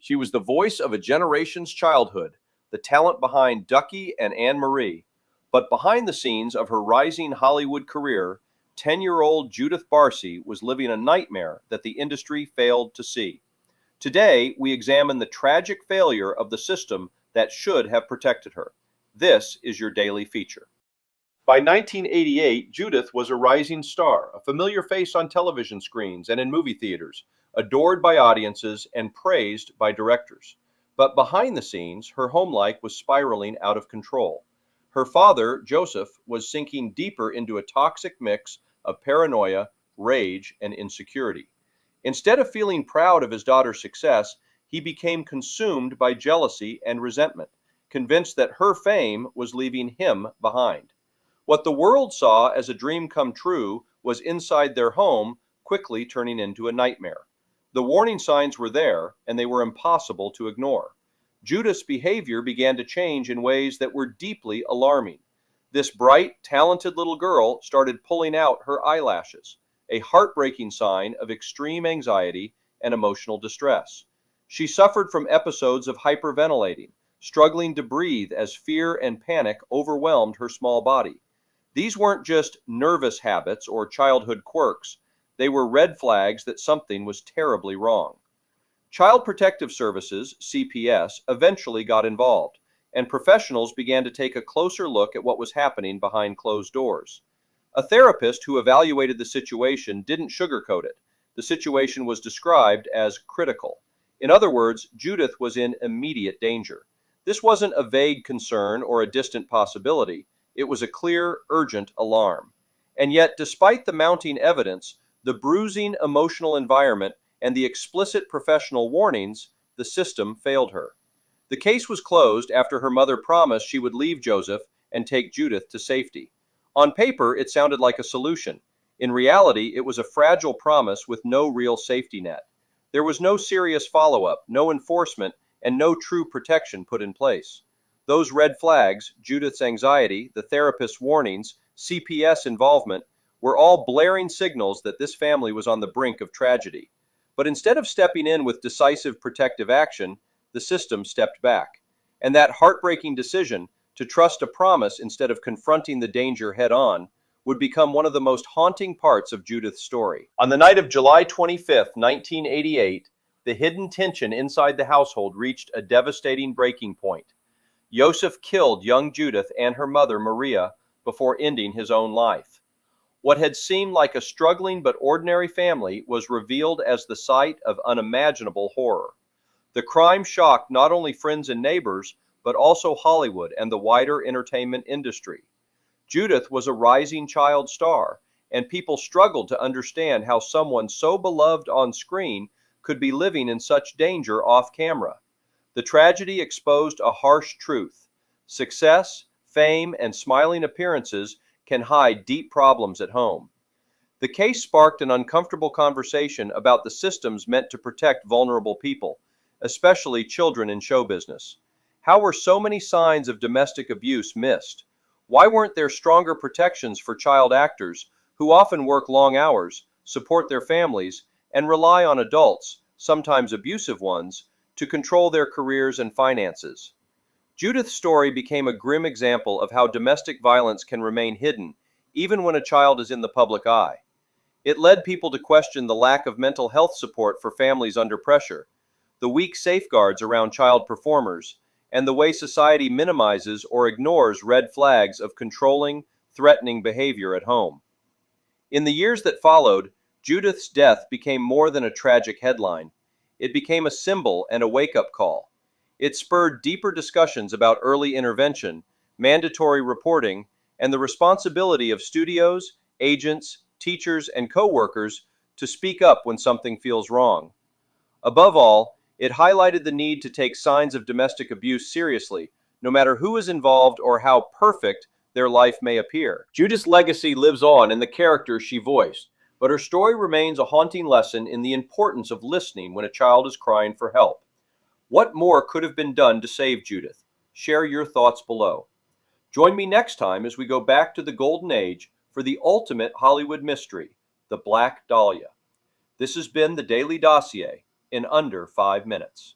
She was the voice of a generation's childhood, the talent behind Ducky and Anne Marie. But behind the scenes of her rising Hollywood career, 10-year-old Judith Barsi was living a nightmare that the industry failed to see. Today, we examine the tragic failure of the system that should have protected her. This is your daily feature. By 1988, Judith was a rising star, a familiar face on television screens and in movie theaters, adored by audiences and praised by directors. But behind the scenes, her home life was spiraling out of control. Her father, Joseph, was sinking deeper into a toxic mix of paranoia, rage, and insecurity. Instead of feeling proud of his daughter's success, he became consumed by jealousy and resentment, convinced that her fame was leaving him behind. What the world saw as a dream come true was inside their home quickly turning into a nightmare. The warning signs were there, and they were impossible to ignore. Judith's behavior began to change in ways that were deeply alarming. This bright, talented little girl started pulling out her eyelashes, a heartbreaking sign of extreme anxiety and emotional distress. She suffered from episodes of hyperventilating, struggling to breathe as fear and panic overwhelmed her small body. These weren't just nervous habits or childhood quirks. They were red flags that something was terribly wrong. Child Protective Services, CPS, eventually got involved, and professionals began to take a closer look at what was happening behind closed doors. A therapist who evaluated the situation didn't sugarcoat it. The situation was described as critical. In other words, Judith was in immediate danger. This wasn't a vague concern or a distant possibility. It was a clear, urgent alarm. And yet, despite the mounting evidence, the bruising emotional environment, and the explicit professional warnings, the system failed her. The case was closed after her mother promised she would leave Joseph and take Judith to safety. On paper, it sounded like a solution. In reality, it was a fragile promise with no real safety net. There was no serious follow-up, no enforcement, and no true protection put in place. Those red flags, Judith's anxiety, the therapist's warnings, CPS involvement, were all blaring signals that this family was on the brink of tragedy. But instead of stepping in with decisive protective action, the system stepped back. And that heartbreaking decision, to trust a promise instead of confronting the danger head-on, would become one of the most haunting parts of Judith's story. On the night of July 25th, 1988, the hidden tension inside the household reached a devastating breaking point. Joseph killed young Judith and her mother, Maria, before ending his own life. What had seemed like a struggling but ordinary family was revealed as the site of unimaginable horror. The crime shocked not only friends and neighbors, but also Hollywood and the wider entertainment industry. Judith was a rising child star, and people struggled to understand how someone so beloved on screen could be living in such danger off camera. The tragedy exposed a harsh truth. Success, fame, and smiling appearances can hide deep problems at home. The case sparked an uncomfortable conversation about the systems meant to protect vulnerable people, especially children in show business. How were so many signs of domestic abuse missed? Why weren't there stronger protections for child actors who often work long hours, support their families, and rely on adults, sometimes abusive ones, to control their careers and finances? Judith's story became a grim example of how domestic violence can remain hidden, even when a child is in the public eye. It led people to question the lack of mental health support for families under pressure, the weak safeguards around child performers, and the way society minimizes or ignores red flags of controlling, threatening behavior at home. In the years that followed, Judith's death became more than a tragic headline. It became a symbol and a wake-up call. It spurred deeper discussions about early intervention, mandatory reporting, and the responsibility of studios, agents, teachers, and co-workers to speak up when something feels wrong. Above all, it highlighted the need to take signs of domestic abuse seriously, no matter who is involved or how perfect their life may appear. Judith's legacy lives on in the characters she voiced, but her story remains a haunting lesson in the importance of listening when a child is crying for help. What more could have been done to save Judith? Share your thoughts below. Join me next time as we go back to the Golden Age for the ultimate Hollywood mystery, the Black Dahlia. This has been the Daily Dossier in under 5 minutes.